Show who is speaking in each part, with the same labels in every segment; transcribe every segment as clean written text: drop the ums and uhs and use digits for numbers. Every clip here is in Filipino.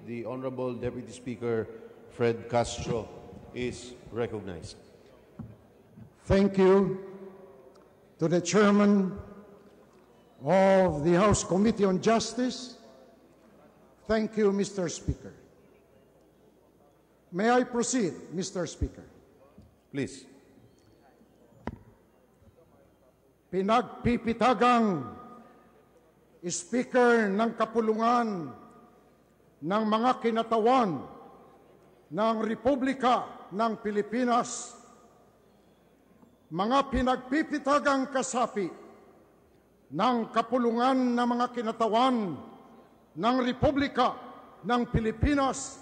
Speaker 1: the Honorable Deputy Speaker Fred Castro is recognized.
Speaker 2: Thank you to the Chairman of the House Committee on Justice. Thank you, Mr. Speaker. May I proceed, Mr. Speaker?
Speaker 1: Please.
Speaker 2: Pinagpipitagang Speaker ng Kapulungan ng mga kinatawan ng Republika ng Pilipinas, mga pinagpipitagang kasapi ng kapulungan ng mga kinatawan ng Republika ng Pilipinas,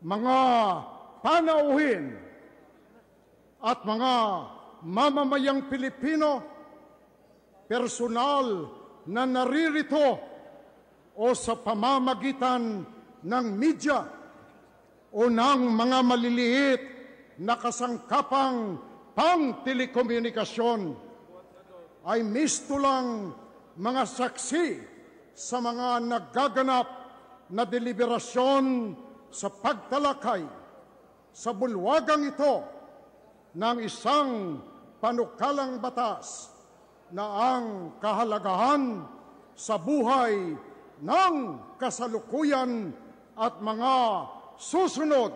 Speaker 2: mga panauhin at mga mamamayang Pilipino, personal na naririto o sa pamamagitan ng media o ng mga maliliit na kasangkapang pang-telekomunikasyon, ay mistulang mga saksi sa mga nagaganap na deliberasyon sa pagtalakay sa bulwagang ito ng isang panukalang batas na ang kahalagahan sa buhay ng kasalukuyan at mga susunod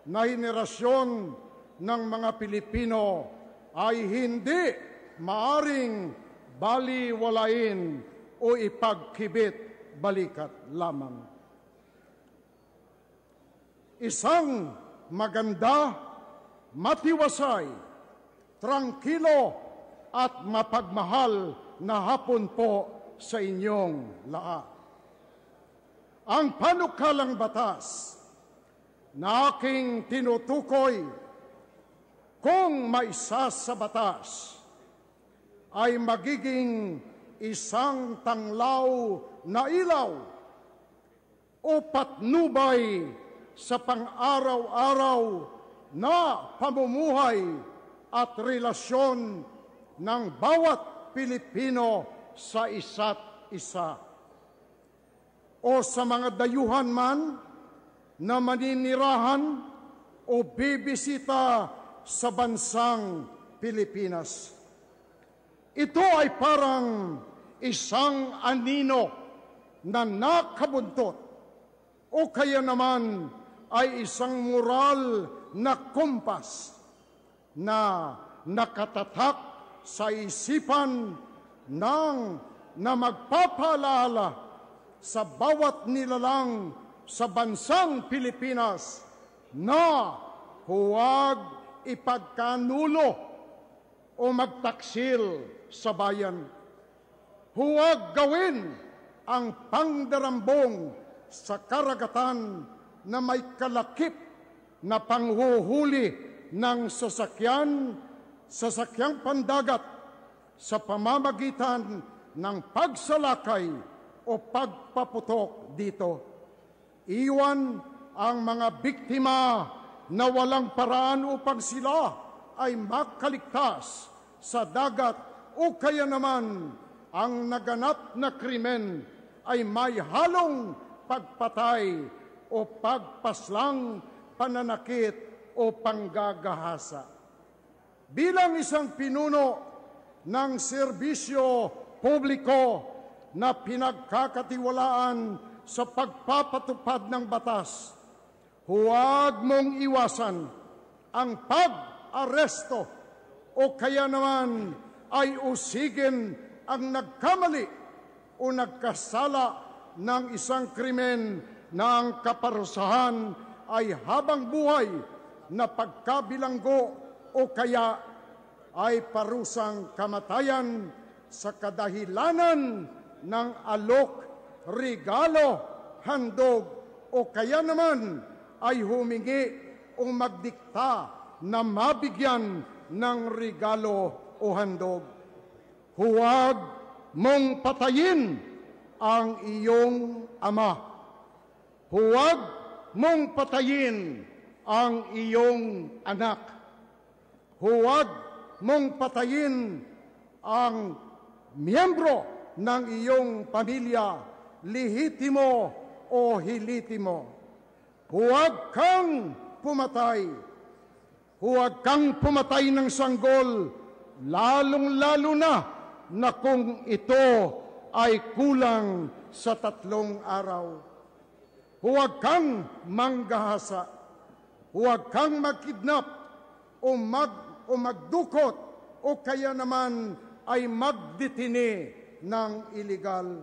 Speaker 2: na henerasyon ng mga Pilipino ay hindi maaring baliwalain o ipagkibit balikat lamang. Isang maganda, matiwasay, trangkilo at mapagmahal na hapon po sa inyong lahat. Ang panukalang batas na aking tinutukoy kung maisa sa batas ay magiging isang tanglaw na ilaw o patnubay sa pang-araw-araw na pamumuhay at relasyon ng bawat Pilipino sa isa't isa, o sa mga dayuhan man na maninirahan o bibisita sa bansang Pilipinas. Ito ay parang isang anino na nakabuntot o kaya naman ay isang moral na kumpas na nakatatak sa isipan na magpapaalala sa bawat nilalang sa bansang Pilipinas na huwag ipagkanulo o magtaksil sa bayan. Huwag gawin ang pangdarambong sa karagatan na may kalakip na panghuhuli ng sasakyang pandagat sa pamamagitan ng pagsalakay o pagpaputok dito. Iwan ang mga biktima na walang paraan upang sila ay makaligtas sa dagat o kaya naman ang naganap na krimen ay may halong pagpatay o pagpaslang, pananakit o panggagahasa. Bilang isang pinuno ng serbisyo publiko na pinagkakatiwalaan sa pagpapatupad ng batas, huwag mong iwasan ang pag-aresto o kaya naman ay usigin ang nagkamali o nagkasala ng isang krimen na ang kaparusahan ay habang buhay na pagkabilanggo o kaya ay parusang kamatayan sa kadahilanan ng alok, regalo, handog o kaya naman ay humingi o magdikta na mabigyan ng regalo o handog. Huwag mong patayin ang iyong ama. Huwag mong patayin ang iyong anak. Huwag mong patayin ang miyembro ng iyong pamilya, lehitimo o o hiliti mo. Huwag kang pumatay. Huwag kang pumatay ng sanggol, lalong-lalo na kung ito ay kulang sa 3 araw. Huwag kang manggahasa. Huwag kang magkidnap o magdukot o kaya naman ay magdetine ng iligal.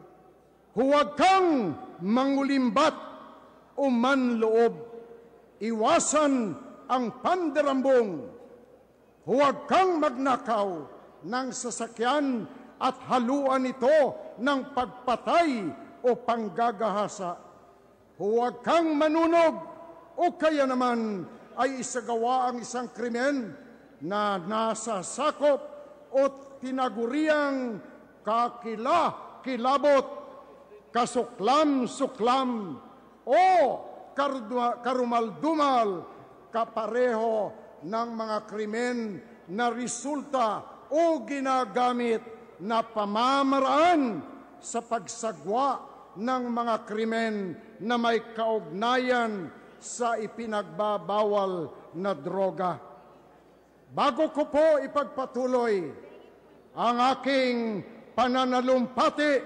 Speaker 2: Huwag kang mangulimbat o manloob. Iwasan ang pandarambong. Huwag kang magnakaw ng sasakyan at haluan ito ng pagpatay o panggagahasa. Huwag kang manunog o kaya naman ay isagawa ang isang krimen na nasa sakop o tinaguriang kilabot, kasuklam-suklam o karumal-dumal kapareho ng mga krimen na resulta o ginagamit na pamamaraan sa pagsagwa ng mga krimen na may kaugnayan sa ipinagbabawal na droga. Bago ko po ipagpatuloy ang aking pananalumpati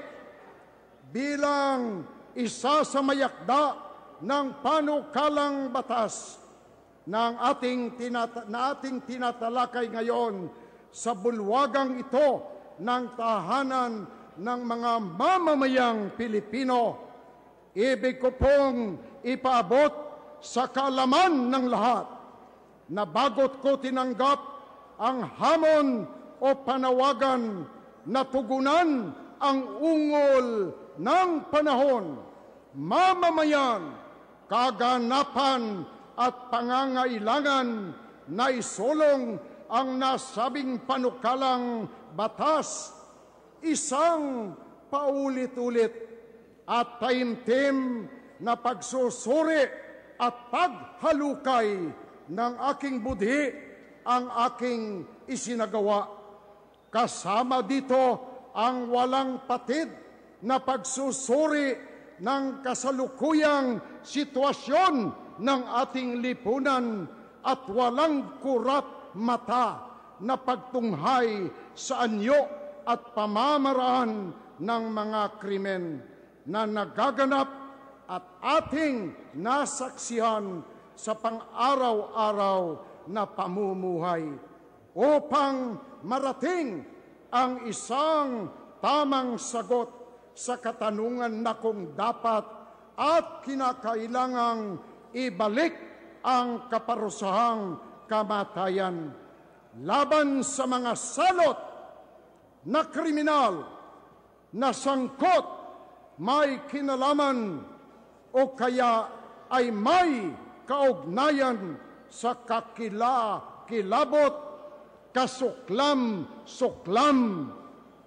Speaker 2: bilang isa sa mayakda ng panukalang batas na ating tinatalakay ngayon sa bulwagang ito ng tahanan ng mga mamamayang Pilipino, ibig ko pong ipaabot sa kaalaman ng lahat na bagot ko tinanggap ang hamon o panawagan na tugunan ang ungol ng panahon, mamamayan, kaganapan at pangangailangan na isulong ang nasabing panukalang batas, isang paulit-ulit at taimtim na pagsusuri at paghalukay ng aking budhi ang aking isinagawa. Kasama dito ang walang patid na pagsusuri ng kasalukuyang sitwasyon ng ating lipunan at walang kurap mata na pagtunghay sa anyo at pamamaraan ng mga krimen na nagaganap at ating nasaksihan sa pang-araw-araw na pamumuhay upang marating ang isang tamang sagot sa katanungan na kung dapat at kinakailangang ibalik ang kaparusahang kamatayan laban sa mga salot na kriminal na sangkot, may kinalaman o kaya ay may kaugnayan sa kilabot, kasuklam-suklam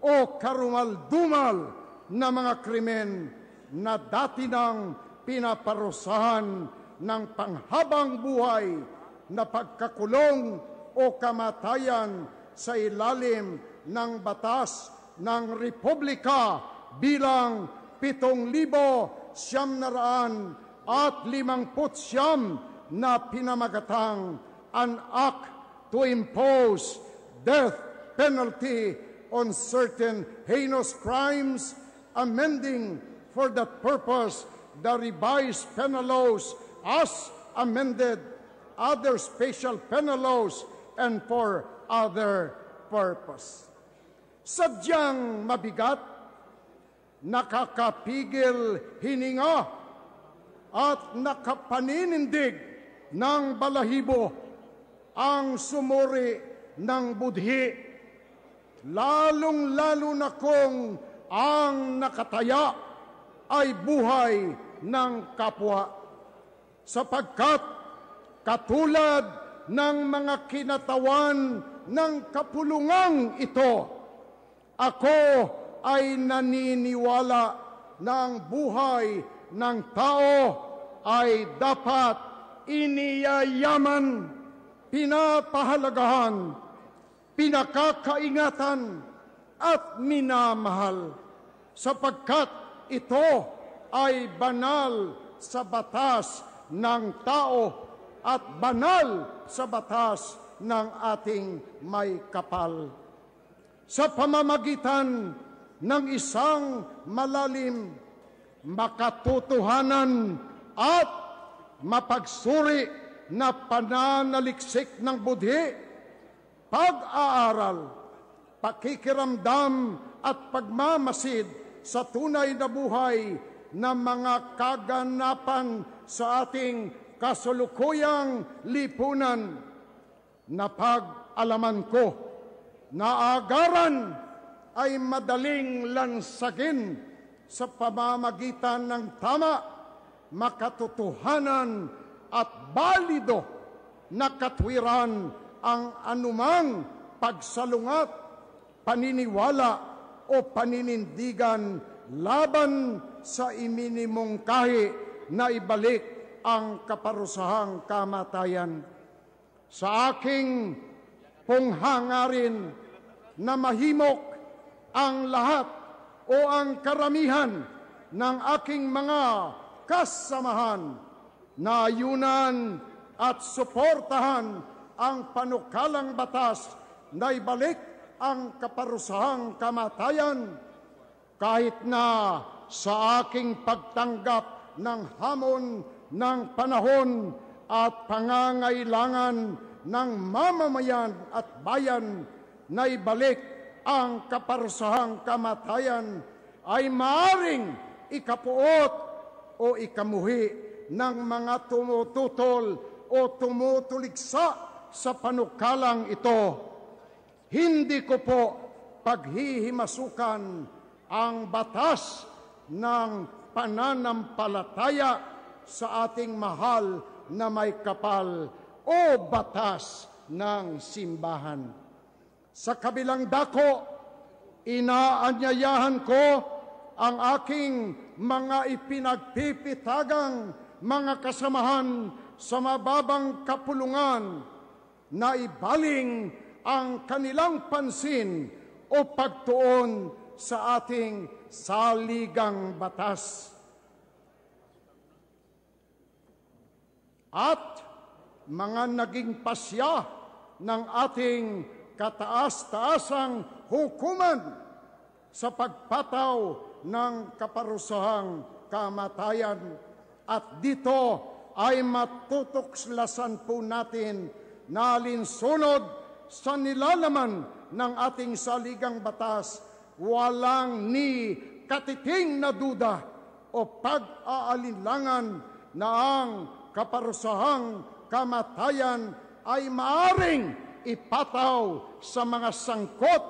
Speaker 2: o karumal-dumal na mga krimen na dati nang pinaparusahan ng panghabang buhay na pagkakulong o kamatayan sa ilalim ng batas ng Republika bilang 7,959 na pinamagatang an act to impose death penalty on certain heinous crimes, amending for that purpose the revised penal laws as amended, other special penal laws, and for other purpose. Sadyang mabigat, nakakapigil hininga at nakapaninindig ng balahibo ang sumuri ng budhi, lalong-lalo na kung ang nakataya ay buhay ng kapwa. Sapagkat katulad ng mga kinatawan ng kapulungang ito, ako ay naniniwala na ang buhay ng tao ay dapat iniyayaman, pinapahalagahan, pinakakaingatan at minamahal, sapagkat ito ay banal sa batas ng tao at banal sa batas ng ating may kapal. Sa pamamagitan ng isang malalim, makatotohanan at mapagsuri na pananaliksik ng budhi, pag-aaral, pakikiramdam at pagmamasid sa tunay na buhay na mga kaganapan sa ating kasalukuyang lipunan, na pag-alaman ko na agaran ay madaling lansagin sa pamamagitan ng tama, makatotohanan at balido na katwiran ang anumang pagsalungat, paniniwala o paninindigan laban sa iminimungkahi na ibalik ang kaparusahang kamatayan. Sa aking pong hangarin na mahimok ang lahat o ang karamihan ng aking mga kasamahan na ayunan at suportahan ang panukalang batas na ibalik ang kaparusahang kamatayan, kahit na sa aking pagtanggap ng hamon ng panahon at pangangailangan ng mamamayan at bayan na ibalik ang kaparusahang kamatayan ay maaring ikapuot o ikamuhi ng mga tumututol o tumutuligsa sa panukalang ito. Hindi ko po paghihimasukan ang batas ng pananampalataya sa ating mahal na may kapal o batas ng simbahan. Sa kabilang dako, inaanyayahan ko ang aking mga ipinagpipitagang mga kasamahan sa mababang kapulungan na ibaling ang kanilang pansin o pagtuon sa ating saligang batas. At mga naging pasya ng ating kataas-taasang hukuman sa pagpataw ng kaparusahang kamatayan. At dito ay matutuklasan po natin na alinsunod sa nilalaman ng ating saligang batas, walang ni katiting na duda o pag-aalinlangan na ang kaparusahang kamatayan ay maaring ipataw sa mga sangkot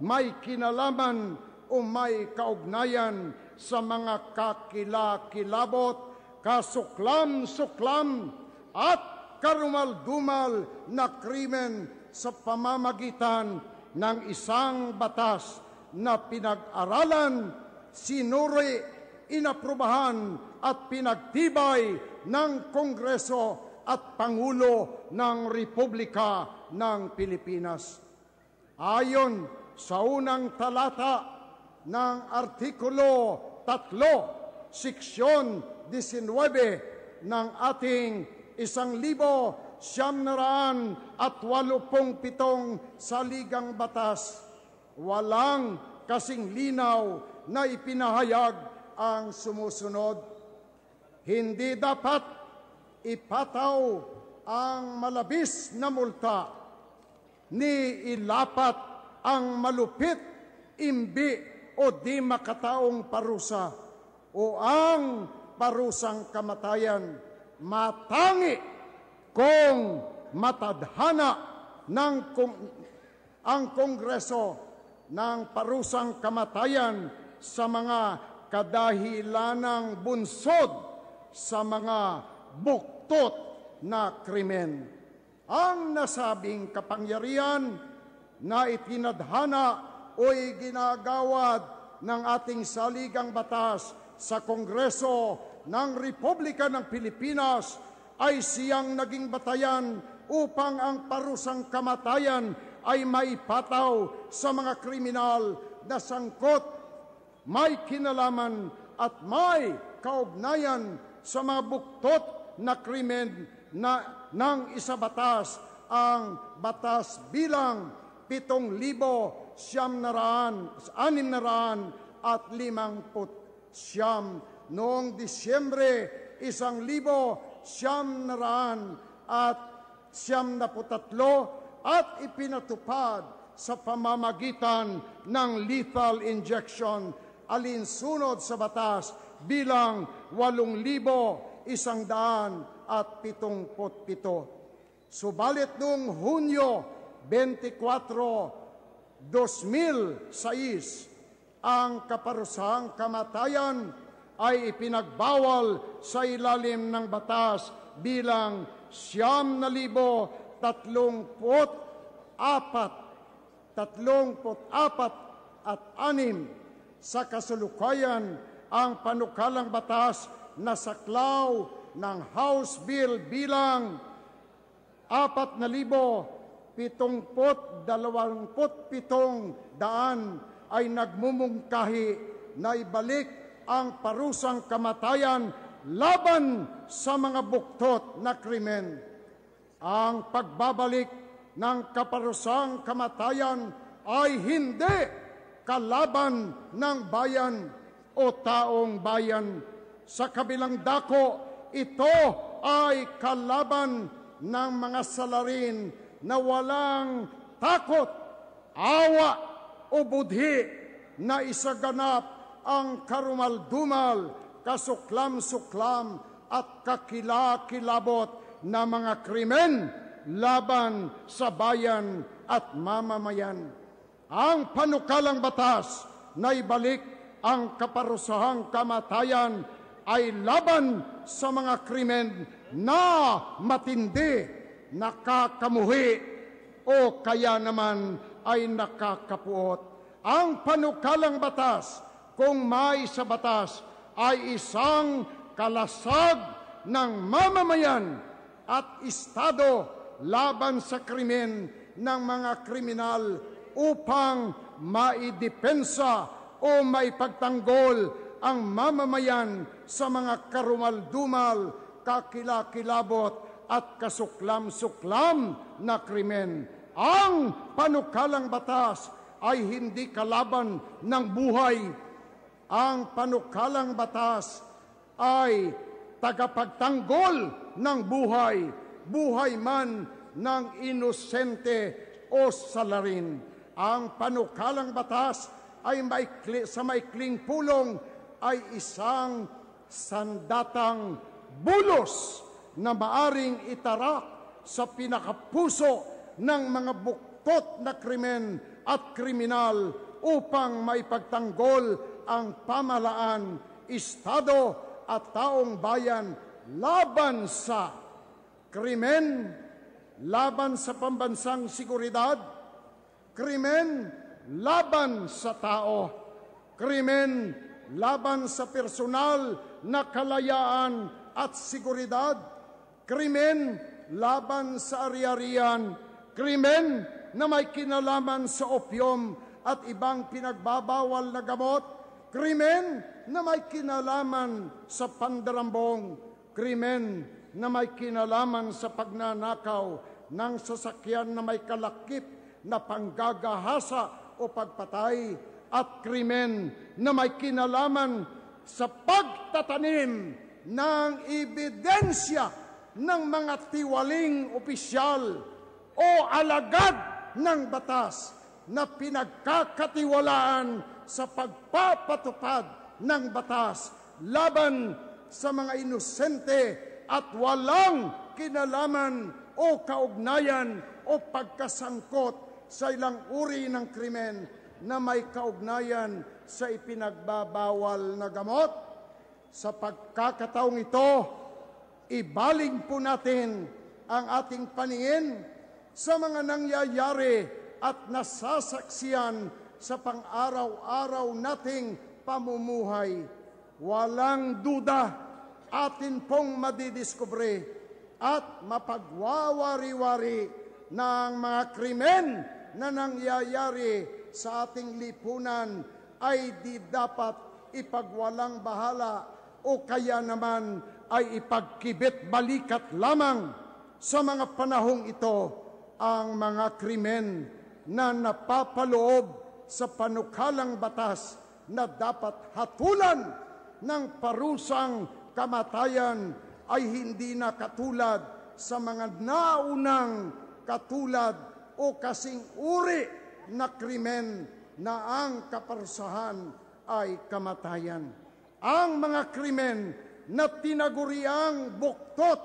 Speaker 2: may kinalaman o may kaugnayan sa mga kakilakilabot, kasuklam-suklam at karumal-dumal na krimen sa pamamagitan ng isang batas na pinag-aralan, sinuri, inaprubahan at pinagtibay ng Kongreso at Pangulo ng Republika ng Pilipinas. Ayon sa unang talata ng Artikulo 3, Seksyon 19 ng ating 1987 saligang batas, walang kasing linaw na ipinahayag ang sumusunod. Hindi dapat ipataw ang malabis na multa, ni ilapat ang malupit, imbi o di makataong parusa o ang parusang kamatayan, matangi kung matadhana ng ang Kongreso ng parusang kamatayan sa mga kadahilanang bunsod sa mga buktot na krimen. Ang nasabing kapangyarihan na itinadhana o ginagawad ng ating saligang batas sa Kongreso ng Republika ng Pilipinas ay siyang naging batayan upang ang parusang kamatayan ay maipataw sa mga kriminal na sangkot, may kinalaman at may kaugnayan sa mga buktot na krimen ng isabatas, ang batas bilang 7,659 noong Disyembre 1993 at ipinatupad sa pamamagitan ng lethal injection, alinsunod sa batas bilang 8,177. Subalit noong Hunyo 24, 2006, ang kaparusahang kamatayan ay ipinagbawal sa ilalim ng batas bilang 9,034,6. Sa kasalukuyan, ang panukalang batas na saklaw ng House Bill bilang 4,077 ay nagmumungkahi na ibalik ang parusang kamatayan laban sa mga buktot na krimen. Ang pagbabalik ng kaparusang kamatayan ay hindi kalaban ng bayan o taong bayan. Sa kabilang dako, ito ay kalaban ng mga salarin na walang takot, awa o budhi na isaganap ang karumaldumal, kasuklam-suklam at kakilakilabot na mga krimen laban sa bayan at mamamayan. Ang panukalang batas na ibalik ang kaparusahang kamatayan ay laban sa mga krimen na matindi, nakakamuhi o kaya naman ay nakakapuot. Ang panukalang batas, kung may sa batas, ay isang kalasag ng mamamayan at Estado laban sa krimen ng mga kriminal upang maidepensa o maipagtanggol ang mamamayan sa mga karumaldumal, kakilakilabot at kasuklam-suklam na krimen. Ang panukalang batas ay hindi kalaban ng buhay. Ang panukalang batas ay tagapagtanggol ng buhay, buhay man ng inosente o salarin. Ang panukalang batas ay sa maikling pulong ay isang sandatang bulos na maaring itarak sa pinakapuso ng mga buktot na krimen at kriminal upang maipagtanggol ang pamahalaan, Estado at taong bayan laban sa krimen, laban sa pambansang seguridad, krimen laban sa tao, krimen laban sa personal na kalayaan at seguridad, krimen laban sa ari-arian, krimen na may kinalaman sa opium at ibang pinagbabawal na gamot, krimen na may kinalaman sa pandarambong, krimen na may kinalaman sa pagnanakaw ng sasakyan na may kalakip na panggagahasa o pagpatay, at krimen na may kinalaman sa pagtatanim ng ebidensya ng mga tiwaling opisyal o alagad ng batas na pinagkakatiwalaan sa pagpapatupad ng batas laban sa mga inosente at walang kinalaman o kaugnayan o pagkasangkot sa ilang uri ng krimen na may kaugnayan sa ipinagbabawal na gamot. Sa pagkakataong ito, ibaling po natin ang ating paningin sa mga nangyayari at nasasaksiyan sa pang-araw-araw nating pamumuhay. Walang duda, atin pong madidiskubre at mapagwawari-wari ng mga krimen na nangyayari sa ating lipunan ay di dapat ipagwalang bahala o kaya naman ay ipagkibit balikat lamang sa mga panahong ito ang mga krimen na napapaloob sa panukalang batas na dapat hatulan ng parusang kamatayan ay hindi na katulad sa mga naunang katulad o kasing uri na krimen na ang kaparusahan ay kamatayan. Ang mga krimen na tinaguriang buktot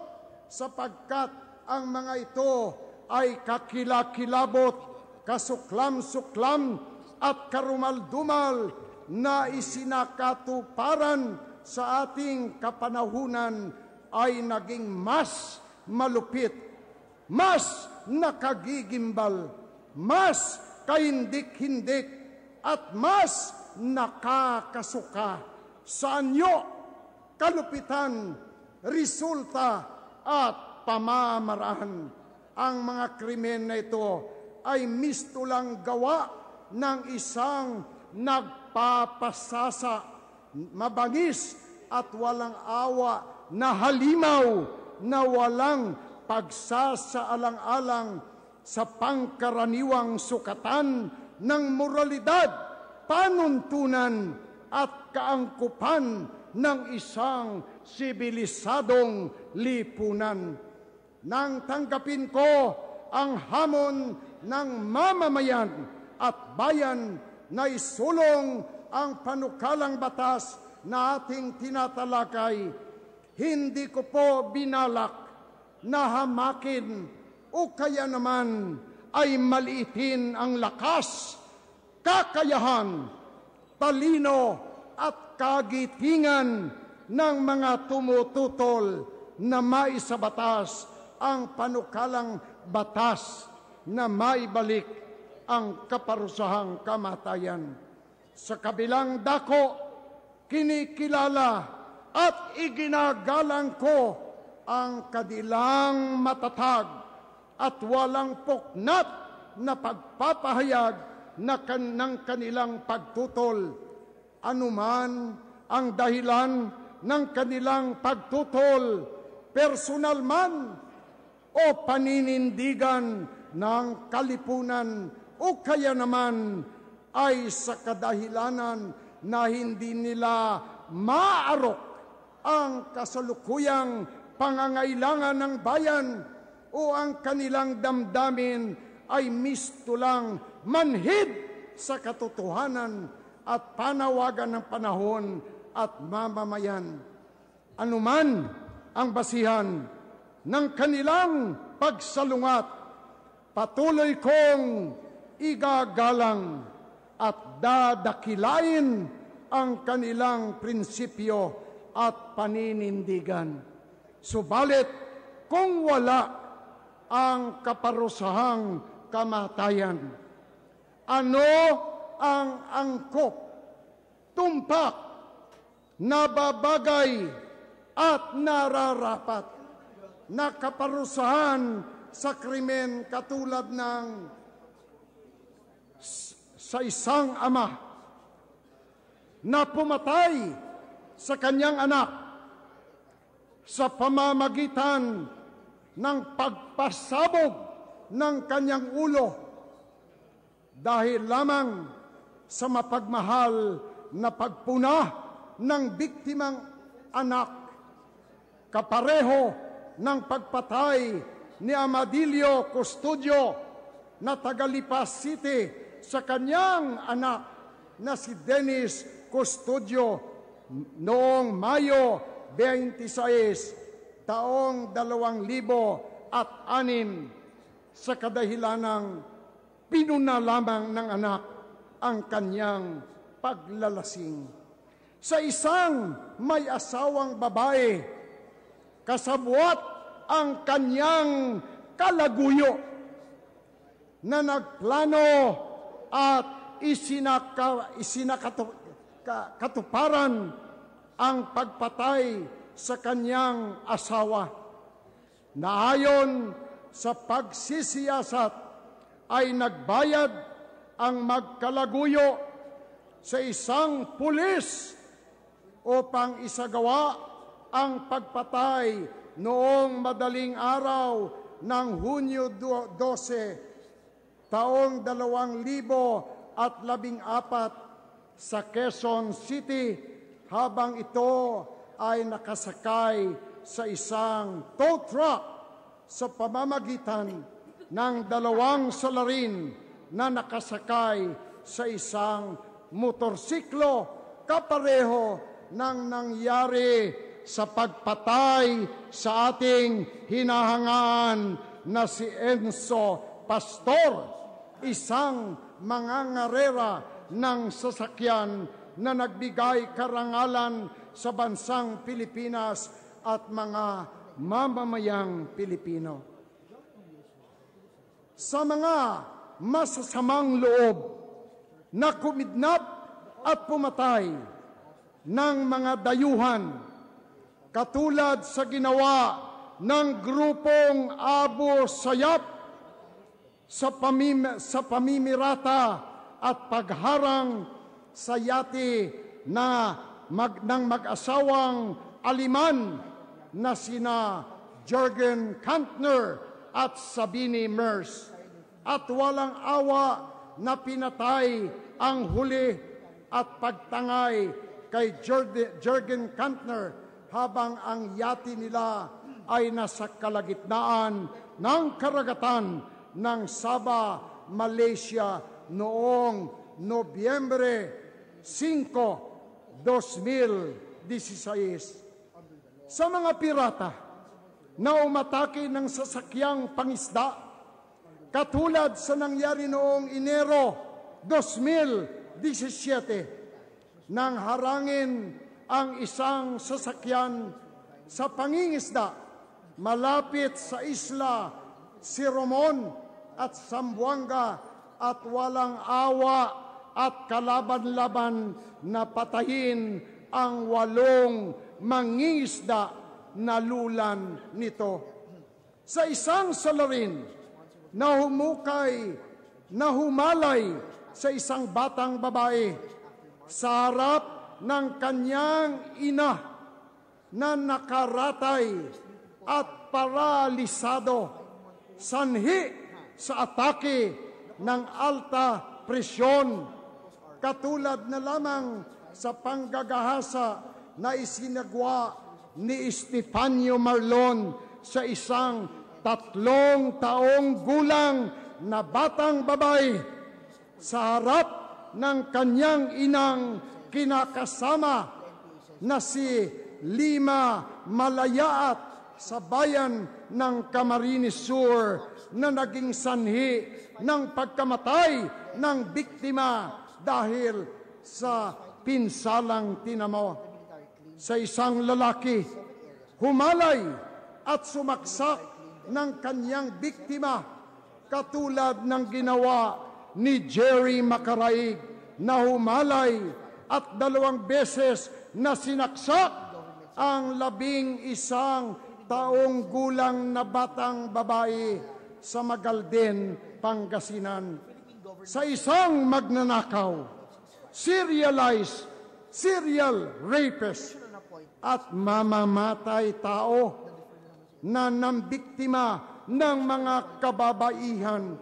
Speaker 2: sapagkat ang mga ito ay kakilakilabot, kasuklam-suklam at karumaldumal na isinakatuparan sa ating kapanahunan ay naging mas malupit, mas nakagigimbal, mas kahindik-hindik at mas nakakasuka sa anyo, kalupitan, resulta at pamamaraan. Ang mga krimen na ito ay mistulang gawa ng isang nagpapasasa, mabangis at walang awa na halimaw na walang pagsasaalang-alang sa pangkaraniwang sukatan ng moralidad, panuntunan at kaangkupan ng isang sibilisadong lipunan. Nang tanggapin ko ang hamon ng mamamayan at bayan na isulong ang panukalang batas na ating tinatalakay, hindi ko po binalak na hamakin o kaya naman ay maliitin ang lakas, kakayahan, talino at kagitingan ng mga tumututol na maisabatas ang panukalang batas na maibalik ang kaparusahang kamatayan. Sa kabilang dako, kinikilala at iginagalang ko ang kadilang matatag at walang puknat na pagpapahayag ng kanilang pagtutol. Anuman ang dahilan ng kanilang pagtutol, personal man o paninindigan ng kalipunan o kaya naman ay sa kadahilanan na hindi nila maarok ang kasalukuyang pangangailangan ng bayan o ang kanilang damdamin ay mistulang manhid sa katotohanan at panawagan ng panahon at mamamayan. Anuman ang basihan ng kanilang pagsalungat, patuloy kong igagalang at dadakilain ang kanilang prinsipyo at paninindigan. Subalit, kung wala ang kaparusahang kamatayan, ano ang angkop, tumpak, nababagay at nararapat na kaparusahan sa krimen katulad ng sa isang ama na pumatay sa kanyang anak sa pamamagitan ng pagpasabog ng kanyang ulo dahil lamang sa mapagmahal na pagpuna ng biktimang anak, kapareho ng pagpatay ni Amadilio Custodio na taga Lipas City sa kanyang anak na si Dennis Custodio noong Mayo 26, taong 2006 sa kadahilanang pinuna lamang ng anak ang kanyang paglalasing. Sa isang may asawang babae, kasabwat ang kanyang kalaguyo na nagplano at isinakatuparan ang pagpatay sa kanyang asawa. Na ayon sa pagsisiyasat ay nagbayad ang magkalaguyo sa isang pulis upang isagawa ang pagpatay noong madaling araw ng Hunyo 12, taong 2014 sa Quezon City, habang ito ay nakasakay sa isang tow truck sa pamamagitan ng 2 salarin na nakasakay sa isang motorsiklo, kapareho ng nangyari sa pagpatay sa ating hinahangaan na si Enzo Pastor, isang mangangarera ng sasakyan na nagbigay karangalan sa bansang Pilipinas at mga mamamayang Pilipino. Sa mga masasamang loob na kumidnap at pumatay ng mga dayuhan, katulad sa ginawa ng grupong Abu Sayyaf sa pamimirata at pagharang sa yate ng mag-asawang Aliman na sina Jürgen Kantner at Sabine Mers, at walang awa na pinatay ang huli at pagtangay kay Jürgen Kantner habang ang yate nila ay nasa kalagitnaan ng karagatan ng Sabah, Malaysia noong Nobyembre 5, 2016. Sa mga pirata na umatake ng sasakyang pangisda, katulad sa nangyari noong Enero 2017, nang harangin ang isang sasakyan sa pangingisda malapit sa isla Siromon at Zamboanga, at walang awa at kalaban-laban na patayin ang 8 mangingisda na lulan nito. Sa isang salarin na humalay sa isang batang babae sa harap ng kanyang ina na nakaratay at paralisado, sanhi sa atake ng alta presyon, katulad na lamang sa panggagahasa na isinagwa ni Estefanio Marlon sa isang 3 taong gulang na batang babae sa harap ng kanyang inang kinakasama na si Lima Malayaat sa bayan ng Camarines Sur, na naging sanhi ng pagkamatay ng biktima dahil sa pinsalang tinamo. Sa isang lalaki, humalay at sumaksak ng kanyang biktima, katulad ng ginawa ni Jerry Macaraig na humalay at 2 beses na sinaksak ang 11 taong gulang na batang babae sa Magalden, Pangasinan. Sa isang magnanakaw, serial rapist at mamamatay tao na nambiktima ng mga kababaihan,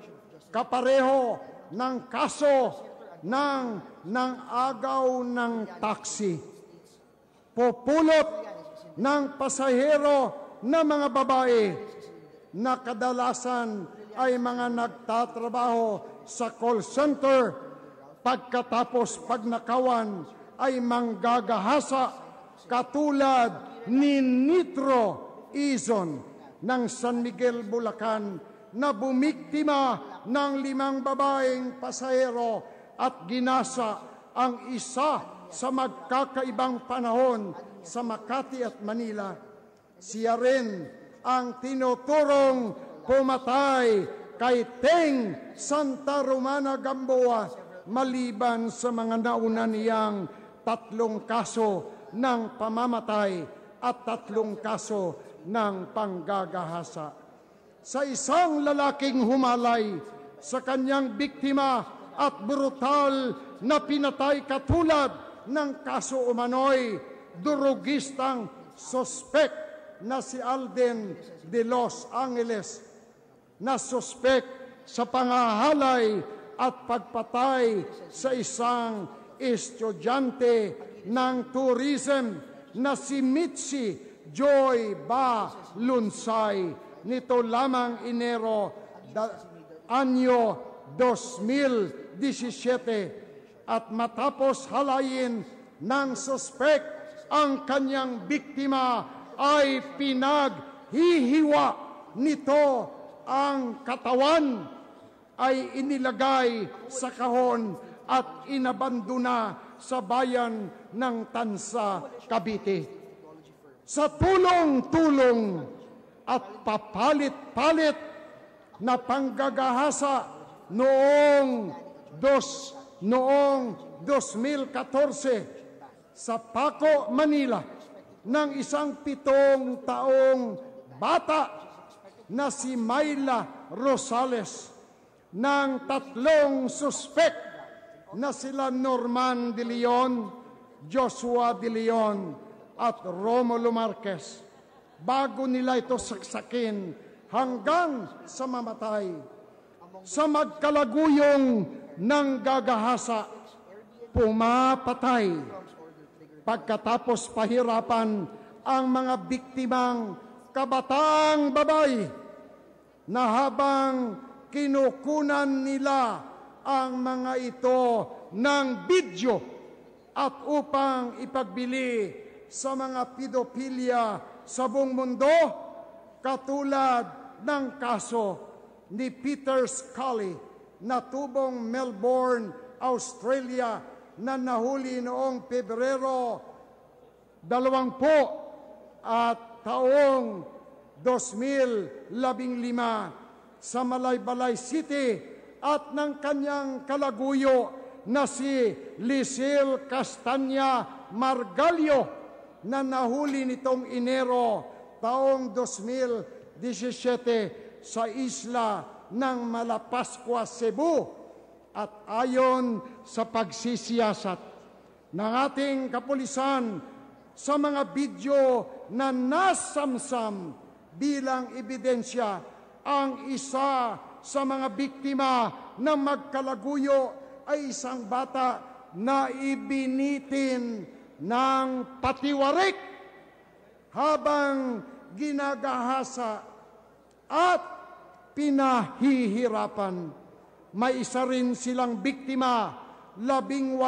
Speaker 2: kapareho ng kaso ng agaw ng taxi, pupulot ng pasahero na mga babae na kadalasan ay mga nagtatrabaho sa call center, pagkatapos pagnakawan ay manggagahasa, katulad ni Nitro Izon ng San Miguel, Bulacan, na bumiktima ng 5 babaeng pasahero at ginasa ang isa sa magkakaibang panahon sa Makati at Manila. Siya rin ang tinuturong pumatay kay Teng Santa Romana Gamboa, maliban sa mga nauna niyang 3 kaso ng pamamatay at 3 kaso ng panggagahasa. Sa isang lalaking humalay sa kanyang biktima at brutal na pinatay, katulad ng kaso umano'y durugistang sospek na si Alden de Los Angeles, na sospek sa pangahalay at pagpatay sa isang estudyante ng tourism na si Mitzi Joy Ba Lunsay nito lamang Enero anyo 2017, at matapos halayin ng sospek ang kanyang biktima ay pinaghihiwa nito ang katawan, ay inilagay sa kahon at inabandona sa bayan ng Tansa, Cavite. Sa tulong-tulong at papalit-palit na panggagahasa noong 2014 sa Paco, Manila, ng isang 7 taong bata na si Myla Rosales, ng 3 suspek na sila Norman de Leon, Joshua de Leon at Romulo Marquez, bago nila ito saksakin hanggang sa mamatay. Sa magkalaguyong ng gagahasa, pumapatay. Pagkatapos pahirapan ang mga biktimang kabataang babae na habang kinukunan nila ang mga ito ng video at upang ipagbili sa mga pedophilia sa buong mundo, katulad ng kaso ni Peter Scully na tubong Melbourne, Australia, na nahuli noong Pebrero 20 at taong 2015 sa Malaybalay City, at ng kanyang kalaguyo na si Lisil Castanya Margallo na nahuli nitong Enero taong 2017 sa isla ng Malapascua, Cebu. At ayon sa pagsisiyasat ng ating kapulisan sa mga video na nasamsam bilang ebidensya, ang isa sa mga biktima ng magkalaguyo ay isang bata na ibinitin ng patiwarik habang ginagahasa at pinahihirapan. May isa rin silang biktima, 18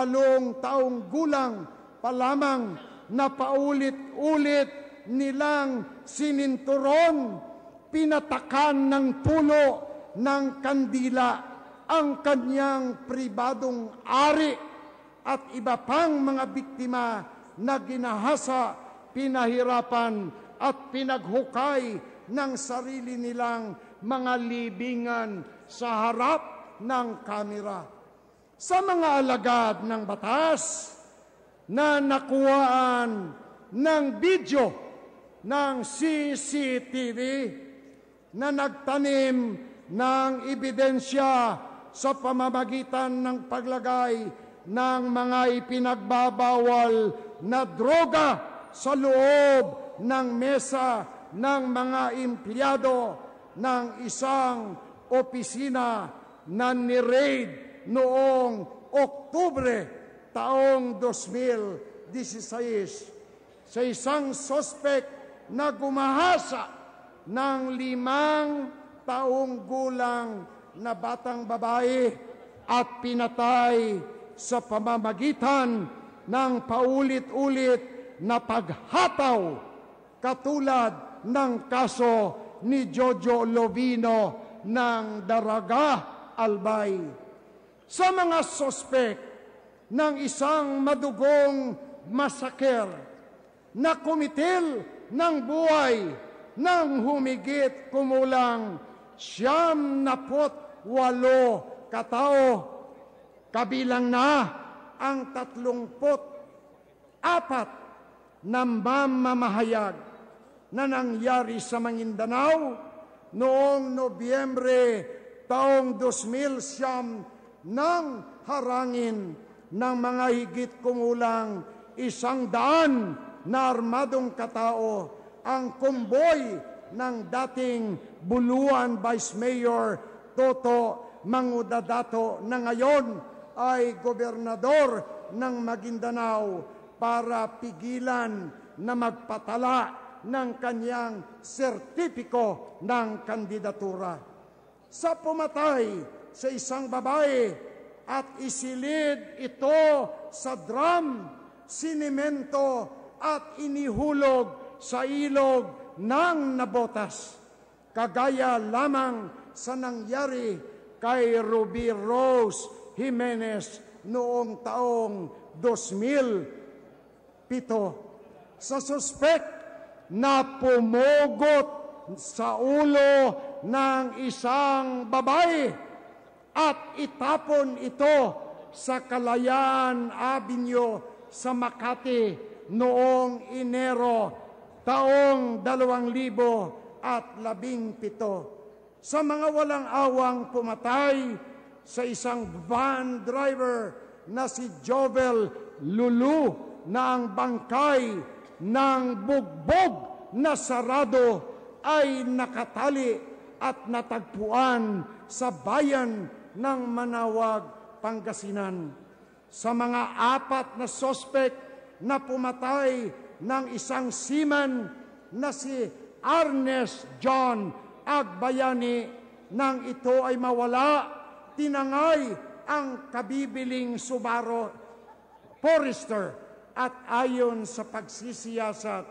Speaker 2: taong gulang pa lamang, na paulit-ulit nilang sininturon, pinatakan ng pulo ng kandila ang kanyang pribadong ari, at iba pang mga biktima na ginahasa, pinahirapan at pinaghukay ng sarili nilang mga libingan sa harap ng kamera. Sa mga alagad ng batas na nakuhaan ng video ng CCTV na nagtanim ng ebidensya sa pamamagitan ng paglagay ng mga ipinagbabawal na droga sa loob ng mesa ng mga empleyado ng isang opisina na ni-raid noong Oktubre taong 2016 sa isang sospek na gumahasa ng 5 taong gulang na batang babae at pinatay sa pamamagitan ng paulit-ulit na paghataw, katulad ng kaso ni Jojo Lovino ng Daraga, Albay. Sa mga sospek ng isang madugong masaker na kumitil ng buhay ng humigit kumulang 98 katao, kabilang na ang 34 na mamamahayag na nangyari sa Maguindanao noong Nobyembre taong 2000 nang harangin ng mga higit kumulang 100 na armadong katao ang kumboy ng dating Buluan Vice Mayor Toto Mangudadato na ngayon ay gobernador ng Maguindanao para pigilan na magpatala ng kanyang sertipiko ng kandidatura. Sa pumatay sa isang babae at isilid ito sa drum, sinimento at inihulog sa ilog ng Nabotas. Kagaya lamang sa nangyari kay Ruby Rose Jimenez noong taong 2007. Sa suspect na pumugot sa ulo ng isang babae at itapon ito sa Kalayaan Avenue sa Makati noong Enero taong 2017. Sa mga walang awang pumatay sa isang van driver na si Jovel Lulu na ang bangkay ng bugbog na sarado ay nakatali at natagpuan sa bayan ng Manawag, Pangasinan. Sa mga 4 na sospek na pumatay ng isang seaman na si Arnes John Agbayani, nang ito ay mawala, tinangay ang kabibiling Subaru Forester at ayon sa pagsisiyasat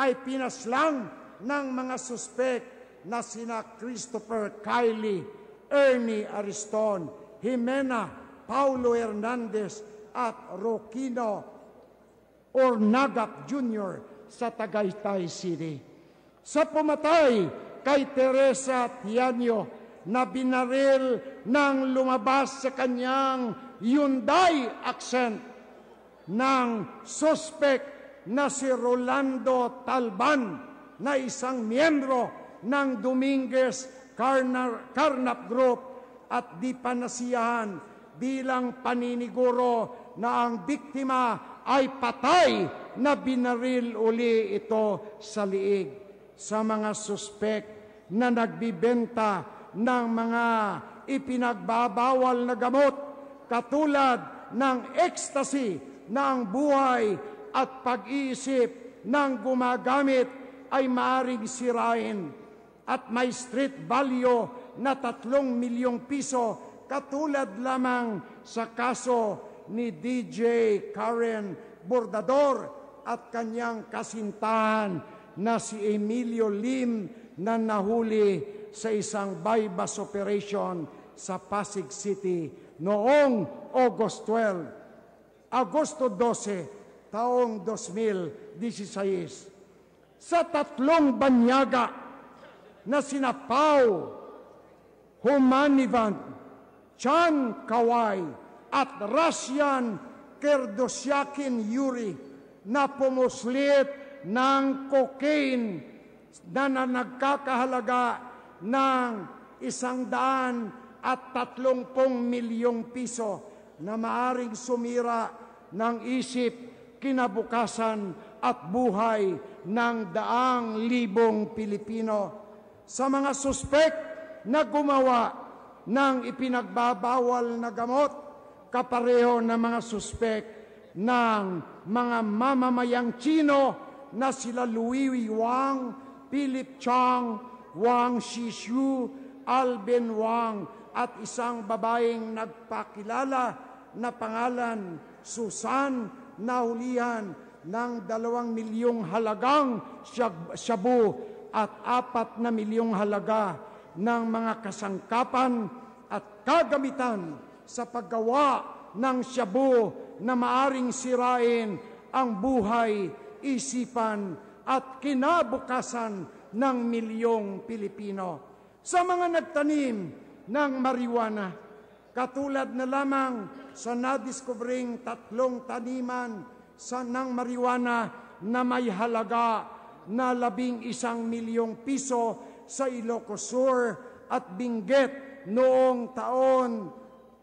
Speaker 2: ay pinaslang ng mga suspek na sina Christopher Kylie, Ernie Ariston, Jimena Paulo Hernandez at Roquino Ornagap Jr. sa Tagaytay City. Sa pumatay kay Teresa Tianyo na binaril nang lumabas sa kanyang Hyundai Accent ng suspect na si Rolando Talban na isang miyembro ng Dominguez Carnap Group at di pa nasiyahan bilang paniniguro na ang biktima ay patay na binaril uli ito sa liig. Sa mga suspect na nagbibenta ng mga ipinagbabawal na gamot katulad ng ecstasy na ang buhay at pag-iisip ng gumagamit ay maaaring sirain at may street value na 3 milyong piso katulad lamang sa kaso ni DJ Karen Bordador at kanyang kasintahan na si Emilio Lim na nahuli sa isang bypass operation sa Pasig City noong Agosto 12, taong 2016. Sa 3 banyaga na sina Pau Humanivan, Chan Kawai at Russian Kerdosyakin Yuri na pumuslit ng cocaine na nagkakahalaga ng 130 milyong piso na maaring sumira ng isip, kinabukasan at buhay ng 100,000 Pilipino. Sa mga suspek na gumawa ng ipinagbabawal na gamot, kapareho na mga suspek ng mga mamamayang Chino na sila Louis Wang, Philip Chang, Wang Shishu, Alvin Wang at isang babaeng nagpakilala na pangalan Susan na hulihan ng 2 milyong halagang shabu at 4 na milyong halaga ng mga kasangkapan at kagamitan sa paggawa ng shabu na maaring sirain ang buhay, isipan at kinabukasan ng milyong Pilipino. Sa mga nagtanim ng marijuana, katulad na lamang sa nadiskubring 3 taniman ng marijuana na may halaga na 11 milyong piso sa Ilocos Sur at Benguet noong taon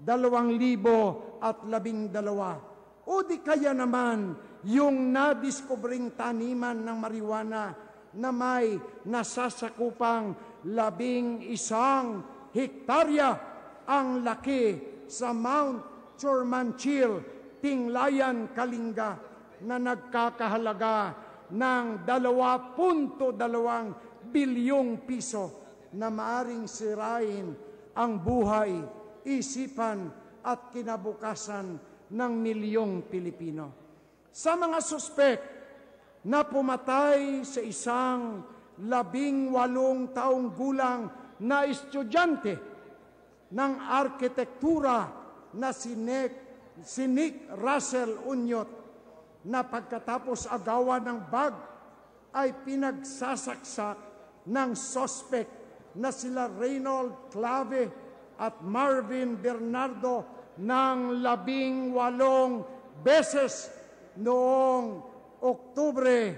Speaker 2: 2012. O di kaya naman yung nadiskobring taniman ng marijuana na may nasasakupang 11 hektarya ang laki sa Mount Churmanchil, Tinglayan, Kalinga na nagkakahalaga ng 2.2 bilyong piso na maaring sirain ang buhay, isipan at kinabukasan ng milyong Pilipino. Sa mga suspek na pumatay sa isang 18 taong gulang na estudyante ng arkitektura na si Nick Russell Unyot na pagkatapos agawan ng bag ay pinagsasaksak ng suspect na sila Reynold Clave at Marvin Bernardo ng 18 beses noong Oktubre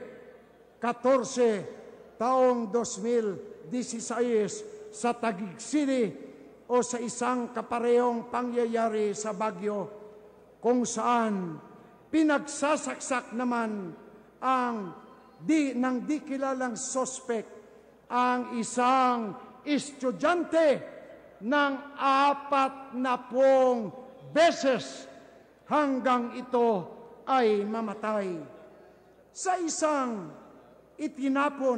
Speaker 2: 14, taong 2016 sa Taguig City o sa isang kaparehong pangyayari sa Baguio kung saan pinagsasaksak naman ng di kilalang suspect ang isang estudyante ng 40 beses hanggang ito ay mamatay. Sa isang itinapon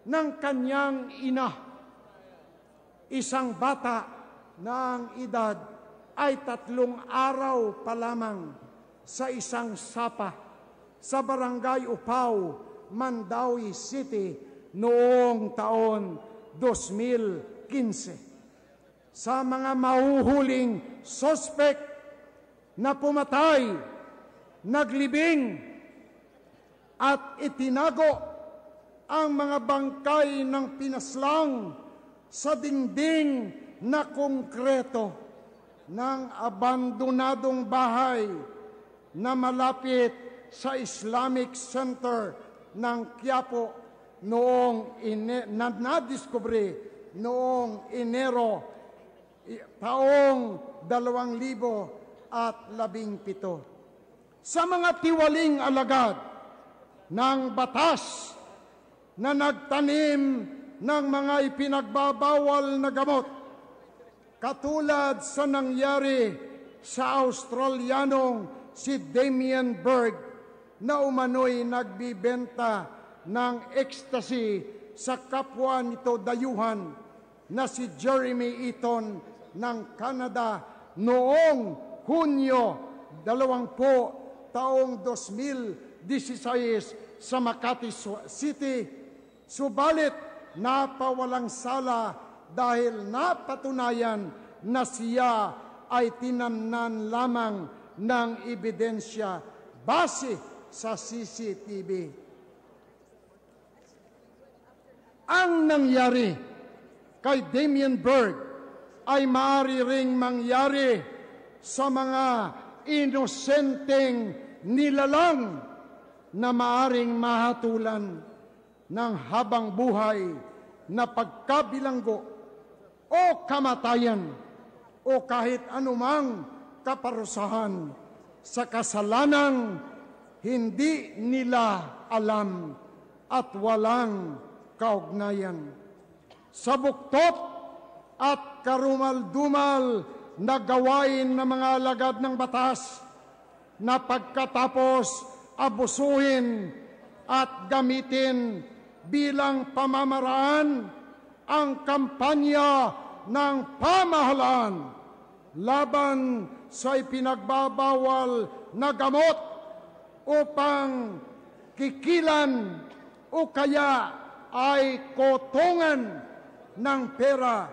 Speaker 2: ng kanyang ina, isang bata na ang edad ay 3 araw pa lamang sa isang sapa sa Barangay Upaw, Mandawi City noong taon 2015. Sa mga mahuhuling suspect na pumatay, naglibing at itinago ang mga bangkay ng pinaslang sa dingding na konkreto ng abandonadong bahay na malapit sa Islamic Center ng Quiapo na nadiskubre noong Enero taong 2017. Sa mga tiwaling alagad ng batas na nagtanim ng mga ipinagbabawal na gamot, katulad sa nangyari sa Australianong si Damien Berg na umano'y nagbibenta ng ecstasy sa kapwa nito dayuhan na si Jeremy Eaton ng Canada noong Hunyo 20, taong 2016 sa Makati City. Subalit napawalang sala dahil napatunayan na siya ay tinamnan lamang ng ebidensya base sa CCTV. Ang nangyari kay Damien Berg ay maaari ring mangyari sa mga inosenteng nilalang na maaring mahatulan ng habang buhay na pagkabilanggo o kamatayan o kahit anumang kaparusahan sa kasalanang hindi nila alam at walang kaugnayan. Sa buktot at karumal-dumal na gawain ng mga alagad ng batas na pagkatapos abusuhin at gamitin bilang pamamaraan ang kampanya ng pamahalaan laban sa ipinagbabawal na gamot upang kikilan o kaya ay kotongan ng pera,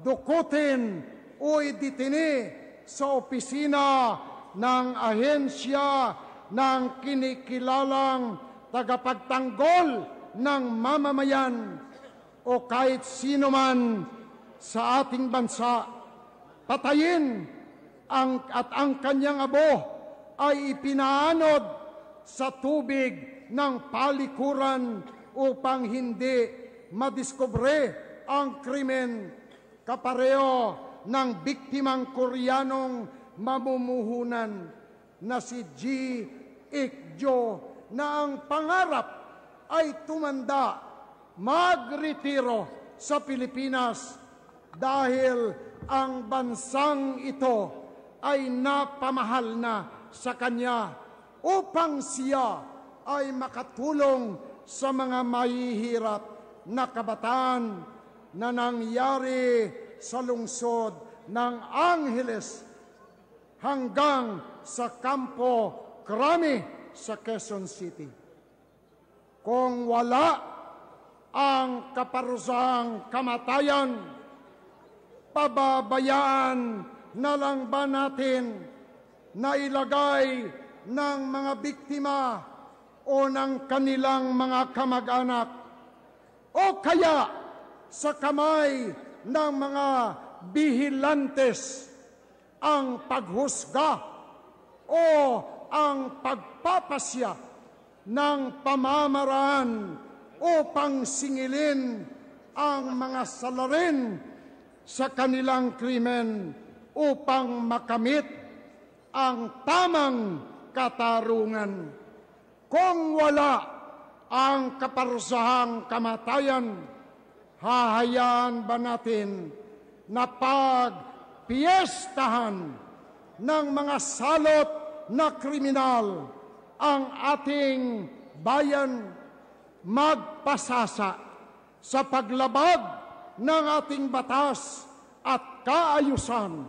Speaker 2: dukutin o iditini sa opisina ng ahensya ng kinikilalang tagapagtanggol ng mamamayan o kahit sino man sa ating bansa. Patayin at ang kanyang abo ay ipinaanod sa tubig ng palikuran upang hindi madiskubre ang krimen, kapareho ng biktimang Koreanong mamumuhunan na si G. ikdyo na ang pangarap ay tumanda, magretiro sa Pilipinas dahil ang bansang ito ay napamahal na sa kanya upang siya ay makatulong sa mga mahihirap na kabataan na nangyari sa lungsod ng Angeles hanggang sa Campo Crame sa Quezon City. Kung wala ang kaparusahang kamatayan, pababayaan na lang ba natin na ilagay ng mga biktima o ng kanilang mga kamag-anak o kaya sa kamay ng mga bihilantes ang paghusga o ang pagpapasya ng pamamaraan upang singilin ang mga salarin sa kanilang krimen upang makamit ang tamang katarungan. Kung wala ang kaparusahang kamatayan, hahayaan ba natin na pagpiestahan ng mga salot na kriminal ang ating bayan, magpasasa sa paglabag ng ating batas at kaayusan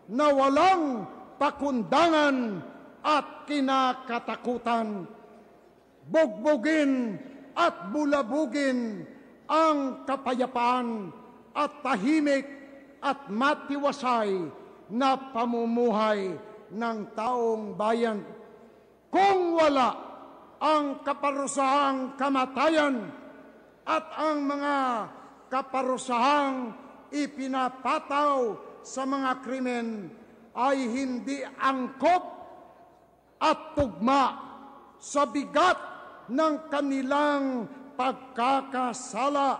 Speaker 2: na walang pakundangan at kinakatakutan, bugbugin at bulabugin ang kapayapaan at tahimik at matiwasay na pamumuhay ng taong bayan. Kung wala ang kaparusahang kamatayan at ang mga kaparusahang ipinapataw sa mga krimen ay hindi angkop at tugma sa bigat ng kanilang pagkakasala,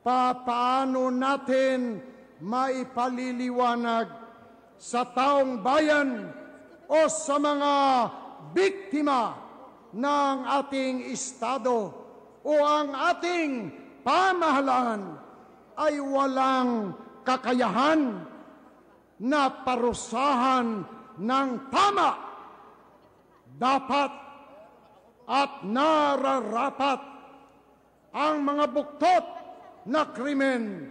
Speaker 2: papaano natin maipaliliwanag sa taong bayan o sa mga biktima ng ating Estado o ang ating pamahalaan ay walang kakayahan na parusahan ng tama? Dapat at nararapat ang mga buktot na krimen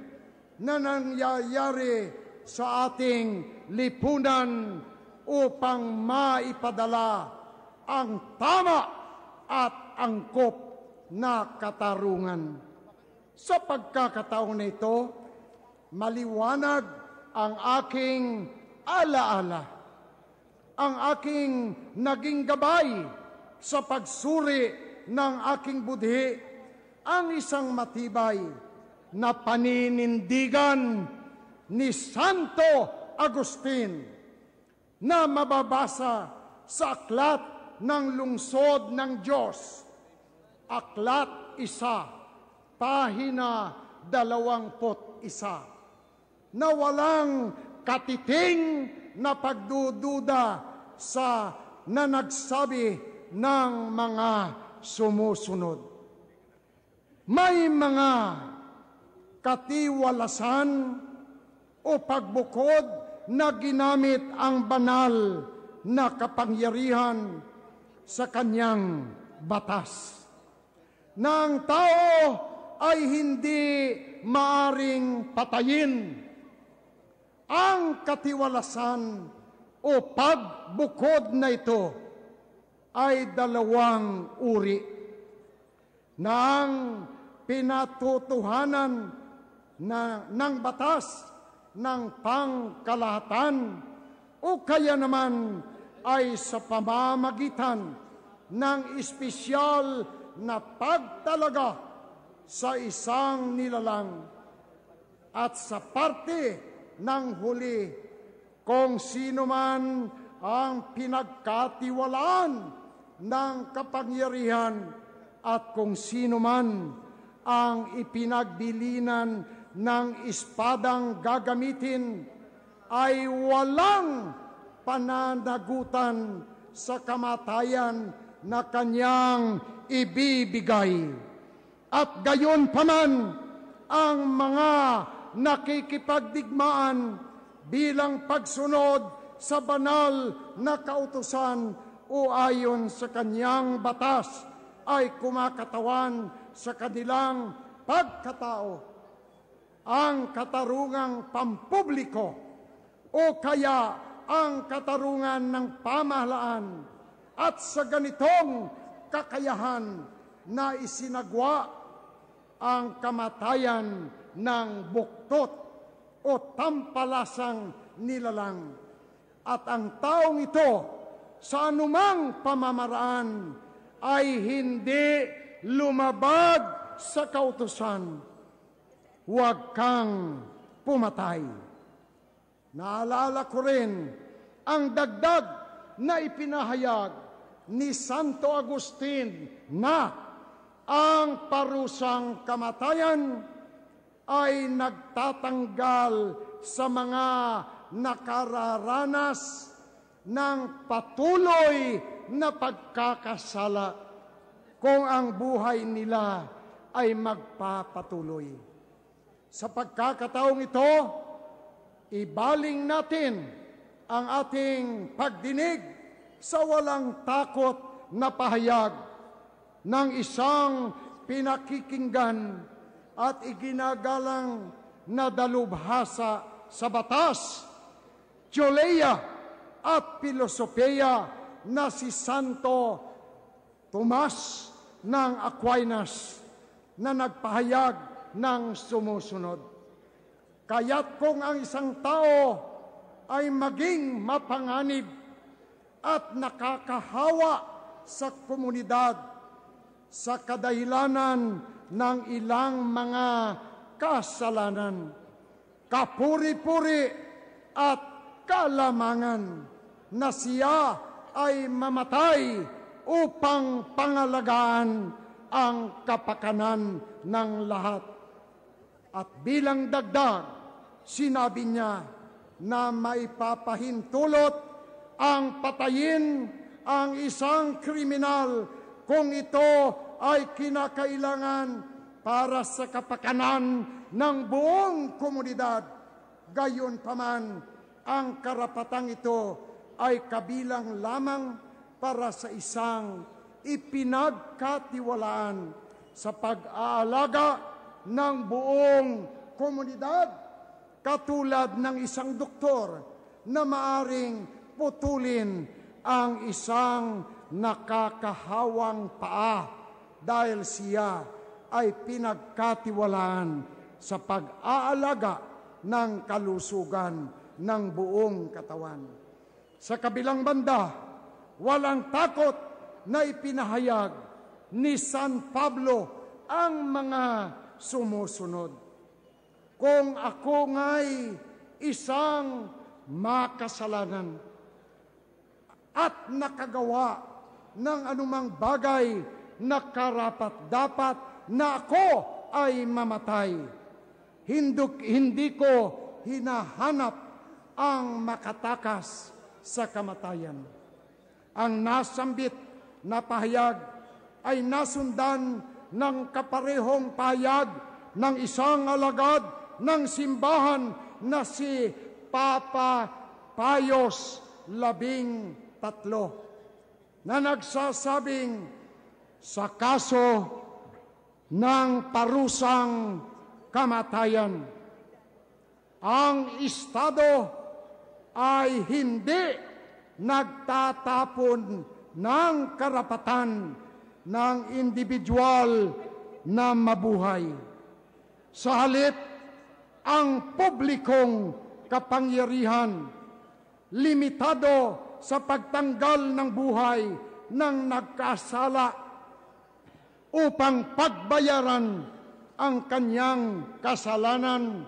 Speaker 2: na nangyayari sa ating lipunan upang maipadala ang tama at angkop na katarungan. Sa pagkakataon na ito, maliwanag ang aking alaala, ang aking naging gabay sa pagsuri ng aking budhi, ang isang matibay na paninindigan ni Santo Agustin na mababasa sa Aklat ng Lungsod ng Diyos, Aklat 1, pahina 21, na walang katiting na pagdududa sa na nagsabi ng mga sumusunod. May mga katiwalasan o pagbukod na ginamit ang banal na kapangyarihan sa kanyang batas, na ang tao ay hindi maaring patayin. Ang katiwalasan o pagbukod na ito ay dalawang uri, na ang pinatutuhanan ng batas ng pangkalahatan o kaya naman ay sa pamamagitan ng espesyal na pagtalaga sa isang nilalang. At sa parte ng huli, kung sino man ang pinagkatiwalaan ng kapangyarihan at kung sino man ang ipinagbilinan ng espadang gagamitin ay walang pananagutan sa kamatayan na kanyang ibibigay. At gayon paman ang mga nakikipagdigmaan bilang pagsunod sa banal na kautusan o ayon sa kanyang batas ay kumakatawan sa kanilang pagkatao. Ang katarungang pampubliko o kaya ang katarungan ng pamahalaan at sa ganitong kakayahan na isinagwa ang kamatayan ng buktot o tampalasang nilalang. At ang taong ito sa anumang pamamaraan ay hindi lumabag sa kautusan. Huwag kang pumatay. Naalala ko rin ang dagdag na ipinahayag ni Santo Agustin na ang parusang kamatayan ay nagtatanggal sa mga nakararanas ng patuloy na pagkakasala kung ang buhay nila ay magpapatuloy. Sa pagkakataong ito, ibaling natin ang ating pagdinig sa walang takot na pahayag ng isang pinakikinggan at iginagalang na dalubhasa sa batas, teolohiya at filosofiya na si Santo Tomas ng Aquinas na nagpahayag ng sumusunod. Kaya't kung ang isang tao ay maging mapanganib at nakakahawa sa komunidad sa kadahilanan ng ilang mga kasalanan, kapuri-puri at kalamangan na siya ay mamatay upang pangalagaan ang kapakanan ng lahat. At bilang dagdag, sinabi niya na maipapahintulot ang patayin ang isang kriminal kung ito ay kinakailangan para sa kapakanan ng buong komunidad. Gayon paman, ang karapatang ito ay kabilang lamang para sa isang ipinagkatiwalaan sa pag-aalaga ng buong komunidad, katulad ng isang doktor na maaring putulin ang isang nakakahawang paa dahil siya ay pinagkatiwalaan sa pag-aalaga ng kalusugan ng buong katawan. Sa kabilang banda, walang takot na ipinahayag ni San Pablo ang mga sumusunod. Kung ako nga'y isang makasalanan at nakagawa ng anumang bagay na karapat-dapat na ako ay mamatay, hindi ko hinahanap ang makatakas sa kamatayan. Ang nasambit na pahayag ay nasundan ng kaparehong pahayag ng isang alagad ng simbahan na si Papa Pius XIII na nagsasabing sa kaso ng parusang kamatayan, ang Estado ay hindi nagtatapon ng karapatan ng individual na mabuhay. Sa halip, ang publikong kapangyarihan limitado sa pagtanggal ng buhay ng nagkasala upang pagbayaran ang kanyang kasalanan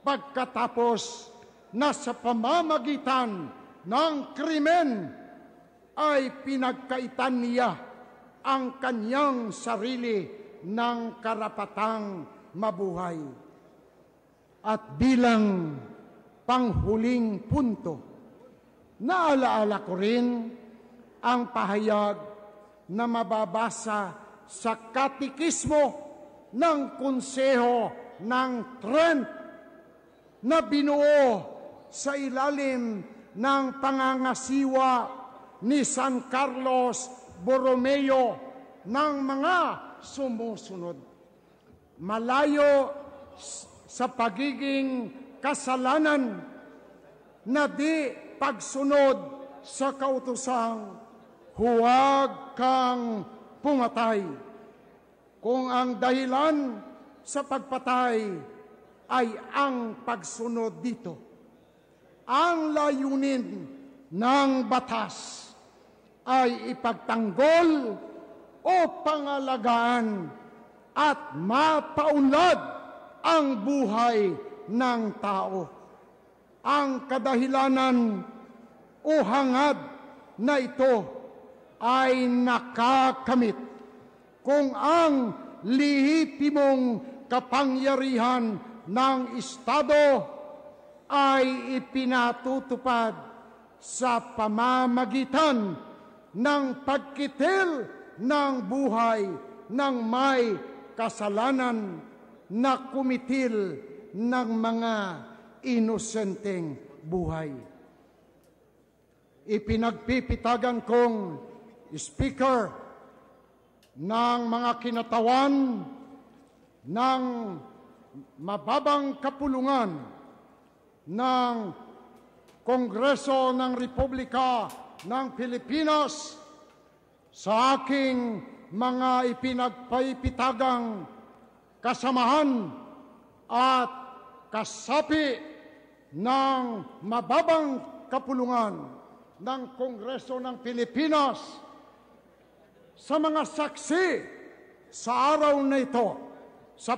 Speaker 2: pagkatapos na sa pamamagitan ng krimen ay pinagkaitan niya ang kanyang sarili ng karapatang mabuhay. At bilang panghuling punto, naalaala ko rin ang pahayag na mababasa sa katikismo ng Konseho ng Trent na binuo sa ilalim ng pangangasiwa ni San Carlos Borromeo ng mga sumusunod. Malayo sa pagiging kasalanan na di pagsunod sa kautosang huwag kang pumatay. Kung ang dahilan sa pagpatay ay ang pagsunod dito, ang layunin ng batas ay ipagtanggol o pangalagaan at mapaunlad ang buhay ng tao. Ang kadahilanan o hangad na ito ay nakakamit kung ang lihimong kapangyarihan ng Estado ay ipinatutupad sa pamamagitan ng pagkitil ng buhay ng may kasalanan na kumitil ng mga inosenteng buhay. Ipinagpipitagan kong Speaker ng mga kinatawan ng mababang kapulungan ng Kongreso ng Republika ng Pilipinas sa aking mga ipinagpipitagang kasamahan at kasapi ng mababang kapulungan ng Kongreso ng Pilipinas, sa mga saksi sa araw na ito, sa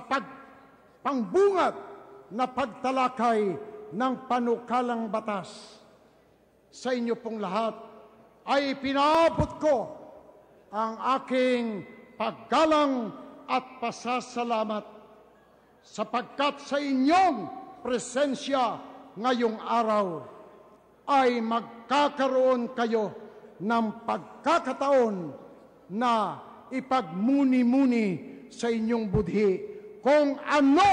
Speaker 2: pangbungad na pagtalakay ng panukalang batas. Sa inyo pong lahat ay pinaabot ko ang aking paggalang at pasasalamat sapagkat sa inyong presensya ngayong araw ay magkakaroon kayo ng pagkakataon na ipagmuni-muni sa inyong budhi kung ano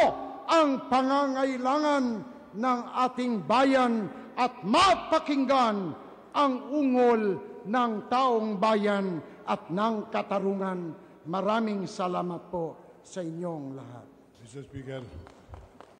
Speaker 2: ang pangangailangan ng ating bayan at mapakinggan ang ungol ng taong bayan at ng katarungan. Maraming salamat po sa inyong lahat.
Speaker 3: Mr. Speaker.